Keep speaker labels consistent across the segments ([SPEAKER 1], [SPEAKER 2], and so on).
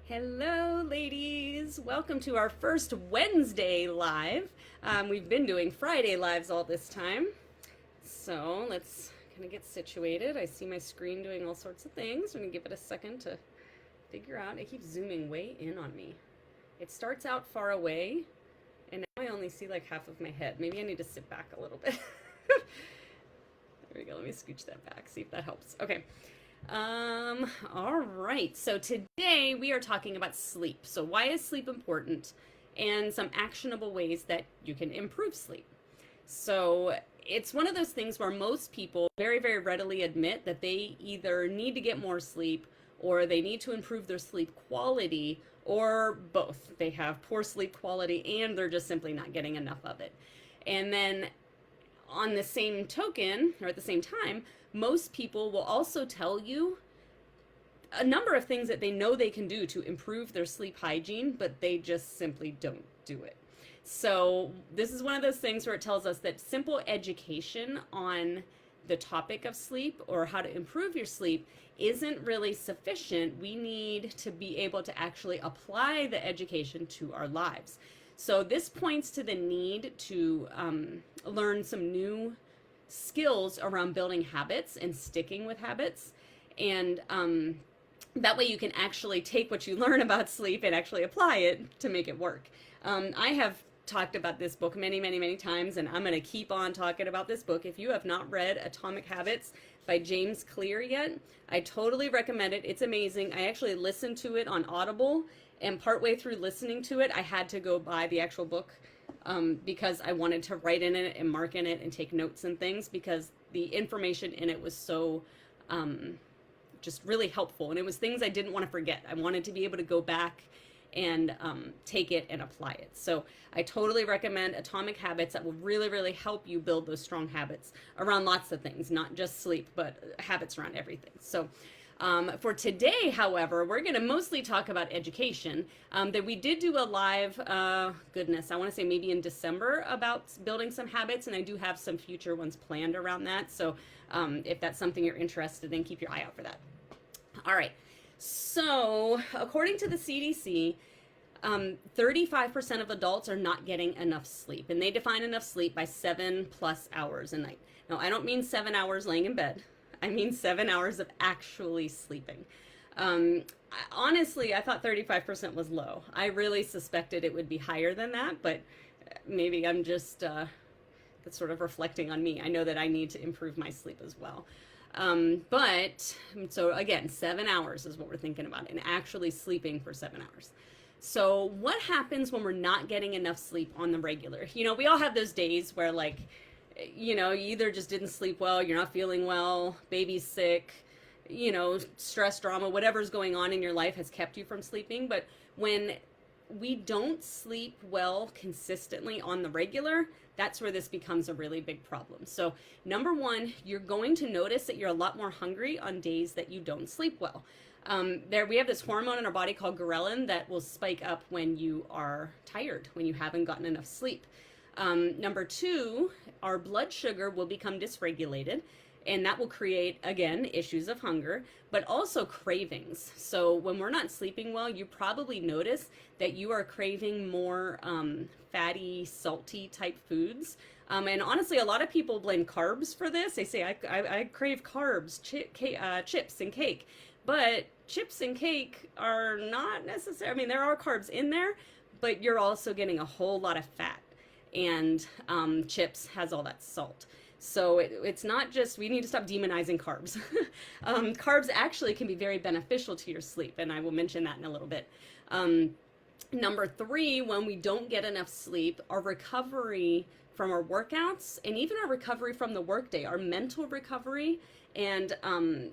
[SPEAKER 1] Hello, ladies. Welcome to our first Wednesday live. We've been doing Friday lives all this time. So let's kind of get situated. I see my screen doing all sorts of things. I'm going to give it a second to figure out. It keeps zooming way in on me. It starts out far away, and now I only see like half of my head. Maybe I need to sit back a little bit. There we go. Let me scooch that back, see if that helps. Okay. All right. So today we are talking about sleep. So why is sleep important and some actionable ways that you can improve sleep. So it's one of those things where most people very, very readily admit that they either need to get more sleep or they need to improve their sleep quality or both. They have poor sleep quality and they're just simply not getting enough of it. And then on the same token, or at the same time, most people will also tell you a number of things that they know they can do to improve their sleep hygiene, but they just simply don't do it. So this is one of those things where it tells us that simple education on the topic of sleep or how to improve your sleep isn't really sufficient. We need to be able to actually apply the education to our lives. So this points to the need to learn some new skills around building habits and sticking with habits. And that way you can actually take what you learn about sleep and actually apply it to make it work. I have talked about this book many, many, many times, and I'm going to keep on talking about this book. If you have not read Atomic Habits by James Clear yet, I totally recommend it. It's amazing. I actually listened to it on Audible, and partway through listening to it, I had to go buy the actual book because I wanted to write in it and mark in it and take notes and things because the information in it was so just really helpful. And it was things I didn't want to forget. I wanted to be able to go back and take it and apply it. So I totally recommend Atomic Habits. That will really, really help you build those strong habits around lots of things, not just sleep, but habits around everything. So for today, however, we're going to mostly talk about education. That we did do a live, goodness, I want to say maybe in December about building some habits, and I do have some future ones planned around that. So if that's something you're interested in, keep your eye out for that. All right. So according to the CDC, 35% of adults are not getting enough sleep, and they define enough sleep by 7+ hours a night. Now, I don't mean 7 hours laying in bed. I mean 7 hours of actually sleeping. Honestly, I thought 35% was low. I really suspected it would be higher than that, but maybe I'm just that's sort of reflecting on me. I know that I need to improve my sleep as well. But so again, 7 hours is what we're thinking about, and actually sleeping for 7 hours. So what happens when we're not getting enough sleep on the regular? You know, we all have those days where, like, you know, you either just didn't sleep well, you're not feeling well, baby's sick, you know, stress, drama, whatever's going on in your life has kept you from sleeping. But when we don't sleep well consistently on the regular, that's where this becomes a really big problem. So number one, you're going to notice that you're a lot more hungry on days that you don't sleep well. We have this hormone in our body called ghrelin that will spike up when you are tired, when you haven't gotten enough sleep. Number two, our blood sugar will become dysregulated, and that will create, again, issues of hunger, but also cravings. So when we're not sleeping well, you probably notice that you are craving more fatty, salty type foods. And honestly, a lot of people blame carbs for this. They say, I crave carbs, chips and cake. But chips and cake are not necessary. I mean, there are carbs in there, but you're also getting a whole lot of fat. And chips has all that salt. So it's not just, we need to stop demonizing carbs. Carbs actually can be very beneficial to your sleep, and I will mention that in a little bit. Number three, when we don't get enough sleep, our recovery from our workouts and even our recovery from the workday, our mental recovery and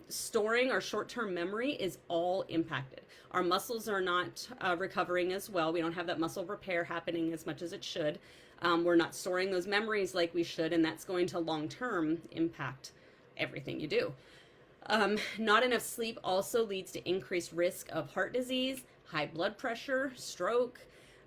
[SPEAKER 1] storing our short-term memory is all impacted. Our muscles are not recovering as well. We don't have that muscle repair happening as much as it should. We're not storing those memories like we should, and that's going to long-term impact everything you do. Not enough sleep also leads to increased risk of heart disease, high blood pressure, stroke,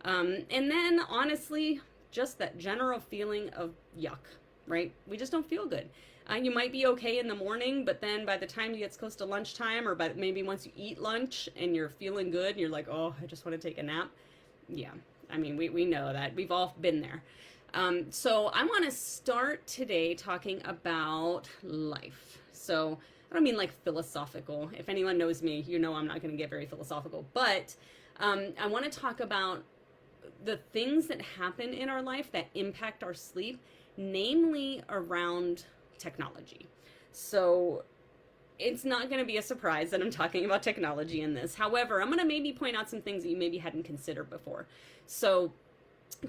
[SPEAKER 1] and then honestly, just that general feeling of yuck, right? We just don't feel good. You might be okay in the morning, but then by the time you get close to lunchtime, or maybe once you eat lunch and you're feeling good and you're like, oh, I just want to take a nap. Yeah, I mean, we know that. We've all been there. So I want to start today talking about life. So I don't mean like philosophical. If anyone knows me, you know I'm not going to get very philosophical. But I want to talk about the things that happen in our life that impact our sleep, namely around technology. So it's not going to be a surprise that I'm talking about technology in this. However, I'm going to maybe point out some things that you maybe hadn't considered before. So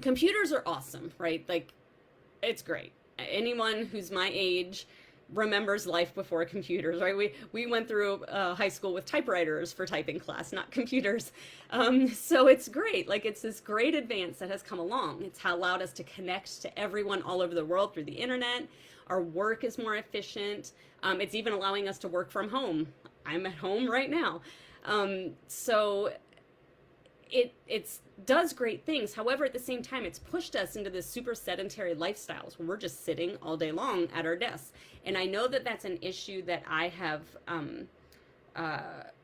[SPEAKER 1] computers are awesome, right? Like, it's great. Anyone who's my age remembers life before computers, right? We went through high school with typewriters for typing class, not computers. So it's great. Like, it's this great advance that has come along. It's allowed us to connect to everyone all over the world through the internet. Our work is more efficient. It's even allowing us to work from home. I'm at home right now. So it does great things. However, at the same time, it's pushed us into this super sedentary lifestyles where we're just sitting all day long at our desks. And I know that that's an issue that I have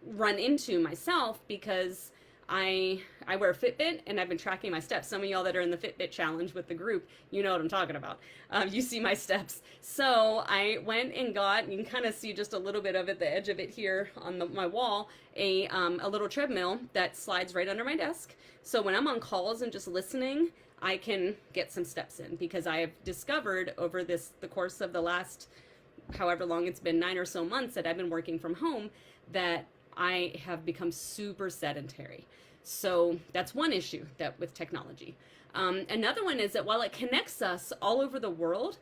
[SPEAKER 1] run into myself, because I wear a Fitbit and I've been tracking my steps. Some of y'all that are in the Fitbit challenge with the group, you know what I'm talking about. You see my steps. So I went and got, you can kind of see just a little bit of it, the edge of it here on my wall, a little treadmill that slides right under my desk. So when I'm on calls and just listening, I can get some steps in, because I have discovered over the course of the last, however long it's been, 9 or so months that I've been working from home, that I have become super sedentary. So that's one issue that with technology. Another one is that while it connects us all over the world,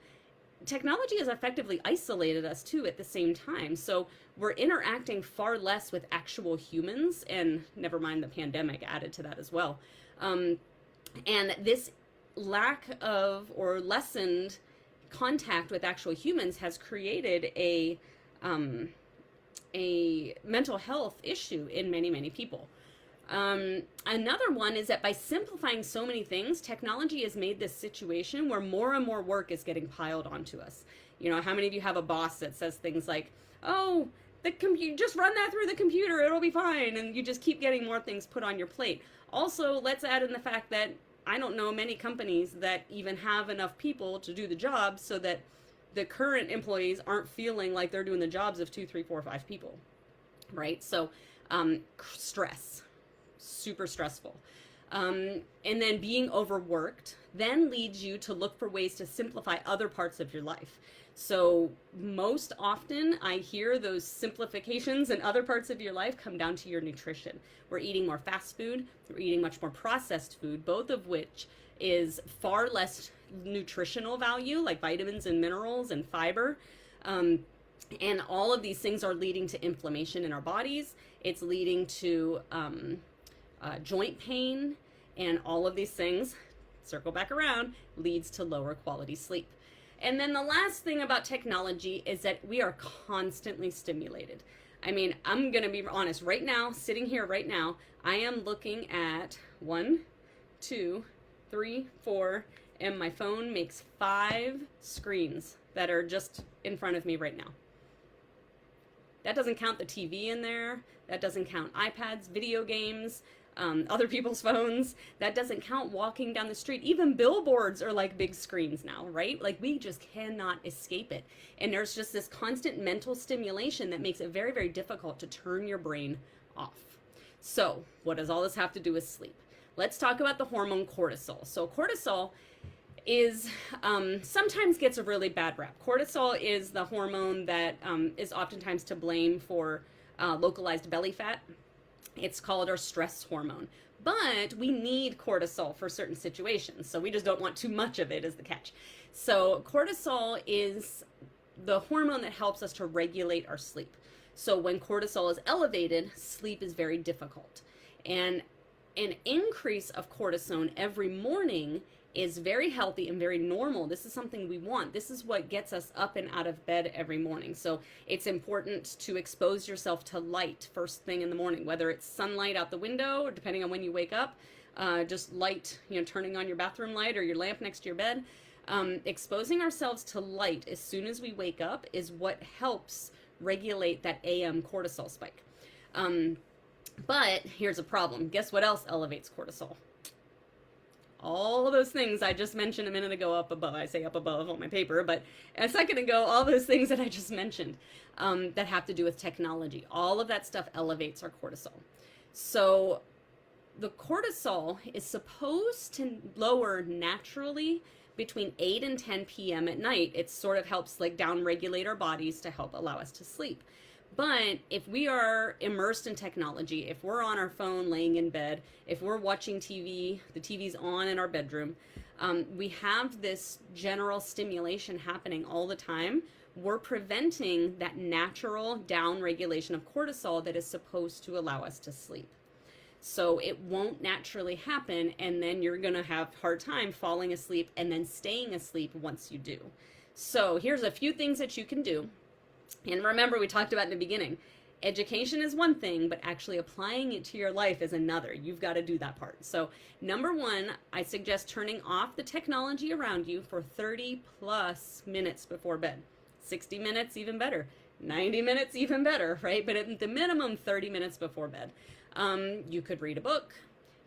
[SPEAKER 1] technology has effectively isolated us too at the same time. So we're interacting far less with actual humans, and never mind the pandemic added to that as well. And this lack of or lessened contact with actual humans has created a mental health issue in many, many people. Another one is that by simplifying so many things, technology has made this situation where more and more work is getting piled onto us. You know, how many of you have a boss that says things like, oh, just run that through the computer, it'll be fine, and you just keep getting more things put on your plate. Also, let's add in the fact that I don't know many companies that even have enough people to do the job, so that the current employees aren't feeling like they're doing the jobs of 2, 3, 4, 5 people, right? So stress, super stressful. And then being overworked then leads you to look for ways to simplify other parts of your life. So most often I hear those simplifications in other parts of your life come down to your nutrition. We're eating more fast food, we're eating much more processed food, both of which is far less nutritional value, like vitamins and minerals and fiber. And all of these things are leading to inflammation in our bodies. It's leading to joint pain, and all of these things, circle back around, leads to lower quality sleep. And then the last thing about technology is that we are constantly stimulated. I mean, I'm going to be honest, right now, sitting here right now, I am looking at 1, 2, 3, 4, and my phone makes 5 screens that are just in front of me right now. That doesn't count the TV in there. That doesn't count iPads, video games, other people's phones. That doesn't count walking down the street. Even billboards are like big screens now, right? Like, we just cannot escape it. And there's just this constant mental stimulation that makes it very, very difficult to turn your brain off. So what does all this have to do with sleep? Let's talk about the hormone cortisol. So cortisol is sometimes gets a really bad rap. Cortisol is the hormone that is oftentimes to blame for localized belly fat. It's called our stress hormone. But we need cortisol for certain situations, so we just don't want too much of it, is the catch. So cortisol is the hormone that helps us to regulate our sleep. So when cortisol is elevated, sleep is very difficult. And an increase of cortisol every morning is very healthy and very normal. This is something we want. This is what gets us up and out of bed every morning. So it's important to expose yourself to light first thing in the morning, whether it's sunlight out the window or depending on when you wake up, just light, turning on your bathroom light or your lamp next to your bed. Exposing ourselves to light as soon as we wake up is what helps regulate that AM cortisol spike. But here's a problem. Guess what else elevates cortisol? All of those things I just mentioned a minute ago up above. I say up above on my paper, but a second ago, all those things that I just mentioned that have to do with technology. All of that stuff elevates our cortisol. So the cortisol is supposed to lower naturally between 8 and 10 p.m. at night. It sort of helps like down regulate our bodies to help allow us to sleep. But if we are immersed in technology, if we're on our phone laying in bed, if we're watching TV, the TV's on in our bedroom, we have this general stimulation happening all the time. We're preventing that natural down regulation of cortisol that is supposed to allow us to sleep. So it won't naturally happen, and then you're going to have a hard time falling asleep and then staying asleep once you do. So here's a few things that you can do. And remember, we talked about in the beginning, education is one thing, but actually applying it to your life is another. You've got to do that part. So number one, I suggest turning off the technology around you for 30 plus minutes before bed. 60 minutes, even better. 90 minutes, even better, right? But at the minimum, 30 minutes before bed. You could read a book.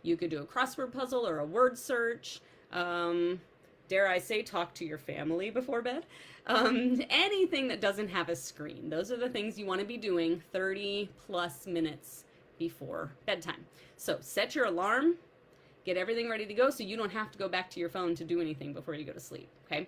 [SPEAKER 1] You could do a crossword puzzle or a word search. Dare I say, talk to your family before bed. Anything that doesn't have a screen. Those are the things you want to be doing 30 plus minutes before bedtime. So set your alarm, get everything ready to go so you don't have to go back to your phone to do anything before you go to sleep, okay?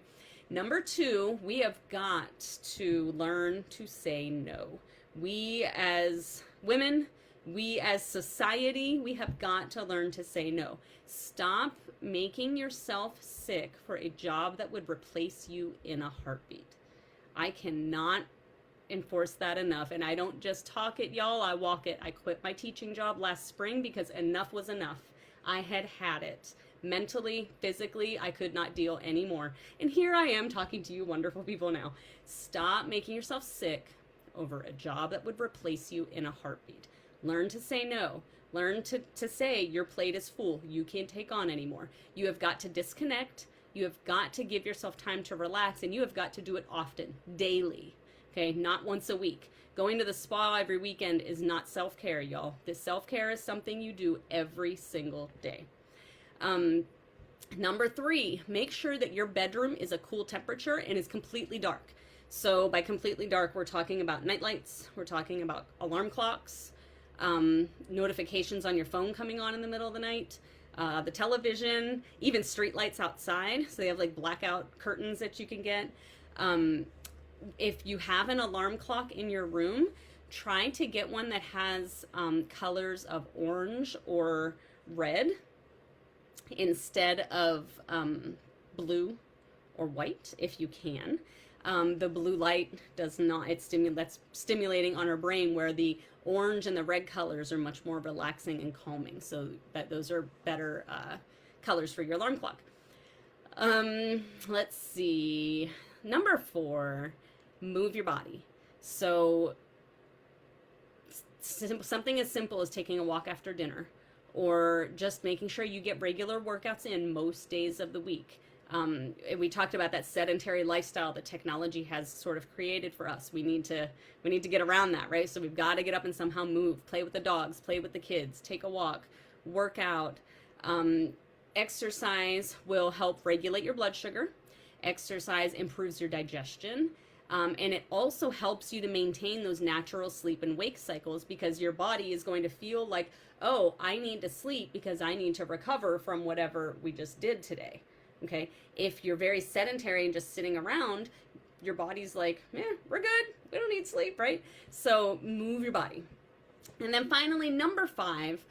[SPEAKER 1] Number two, we have got to learn to say no. We as women, we as society, we have got to learn to say no. Stop making yourself sick for a job that would replace you in a heartbeat. I cannot enforce that enough. And I don't just talk it, y'all, I walk it. I quit my teaching job last spring because enough was enough. I had it. Mentally, physically, I could not deal anymore. And here I am talking to you wonderful people now. Stop making yourself sick over a job that would replace you in a heartbeat. Learn to say no. Learn to say your plate is full. You can't take on anymore. You have got to disconnect. You have got to give yourself time to relax, and you have got to do it often, daily, okay? Not once a week. Going to the spa every weekend is not self-care, y'all. This self-care is something you do every single day. Number three, make sure that your bedroom is a cool temperature and is completely dark. So by completely dark, we're talking about night lights. We're talking about alarm clocks. Notifications on your phone coming on in the middle of the night, the television, even street lights outside. So they have like blackout curtains that you can get. If you have an alarm clock in your room, try to get one that has colors of orange or red instead of blue or white if you can. The blue light does not, that's stimulating on our brain, where the orange and the red colors are much more relaxing and calming. So that those are better colors for your alarm clock. Let's see. Number four, move your body. So something as simple as taking a walk after dinner, or just making sure you get regular workouts in most days of the week. We talked about that sedentary lifestyle that technology has sort of created for us. We need to get around that, right? So we've got to get up and somehow move, play with the dogs, play with the kids, take a walk, work out. Exercise will help regulate your blood sugar. Exercise improves your digestion. And it also helps you to maintain those natural sleep and wake cycles, because your body is going to feel like, oh, I need to sleep because I need to recover from whatever we just did today. Okay, if you're very sedentary and just sitting around, your body's like, we're good. We don't need sleep, right? So move your body. And then finally, number five,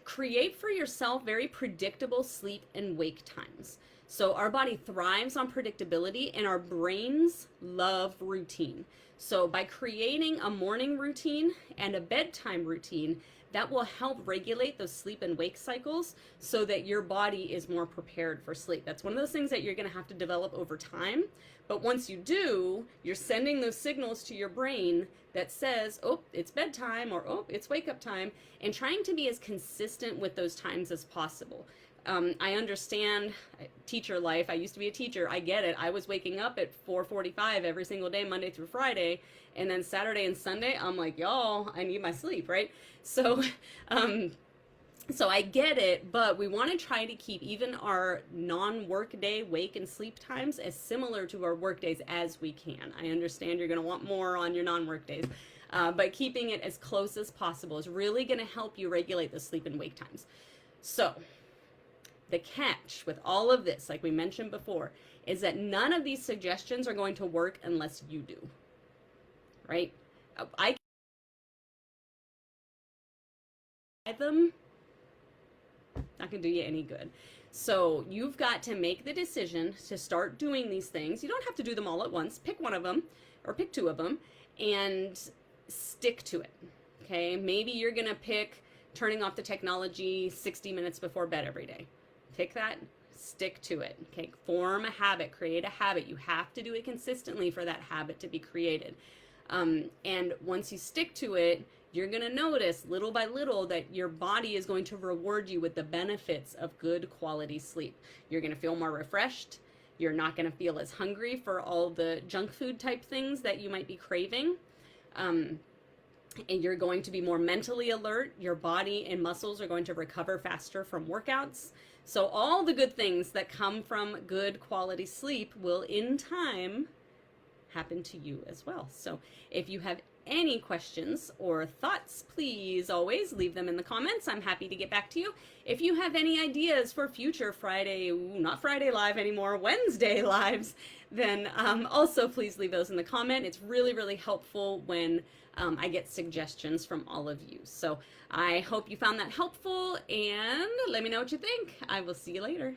[SPEAKER 1] create for yourself very predictable sleep and wake times. So our body thrives on predictability, and our brains love routine. So by creating a morning routine and a bedtime routine, that will help regulate those sleep and wake cycles so that your body is more prepared for sleep. That's one of those things that you're going to have to develop over time. But once you do, you're sending those signals to your brain that says, oh, it's bedtime, or oh, it's wake up time, and trying to be as consistent with those times as possible. I understand teacher life. I used to be a teacher. I get it. I was waking up at 4:45 every single day, Monday through Friday. And then Saturday and Sunday, I'm like, y'all, I need my sleep, right? So, so I get it, but we want to try to keep even our non-work day wake and sleep times as similar to our work days as we can. I understand you're going to want more on your non-work days, but keeping it as close as possible is really going to help you regulate the sleep and wake times. So the catch with all of this, like we mentioned before, is that none of these suggestions are going to work unless you do, right? I can them, not gonna do you any good. So you've got to make the decision to start doing these things. You don't have to do them all at once. Pick one of them or pick two of them and stick to it. Okay, maybe you're gonna pick turning off the technology 60 minutes before bed every day. Pick that, stick to it. Okay, form a habit, create a habit. You have to do it consistently for that habit to be created. And once you stick to it, you're going to notice little by little that your body is going to reward you with the benefits of good quality sleep. You're going to feel more refreshed. You're not going to feel as hungry for all the junk food type things that you might be craving. And you're going to be more mentally alert. Your body and muscles are going to recover faster from workouts. So all the good things that come from good quality sleep will in time happen to you as well. So if you have any questions or thoughts, please always leave them in the comments. I'm happy to get back to you. If you have any ideas for future Friday, not Friday live anymore, Wednesday lives, then also please leave those in the comment. It's really, really helpful when I get suggestions from all of you. So I hope you found that helpful, and let me know what you think. I will see you later.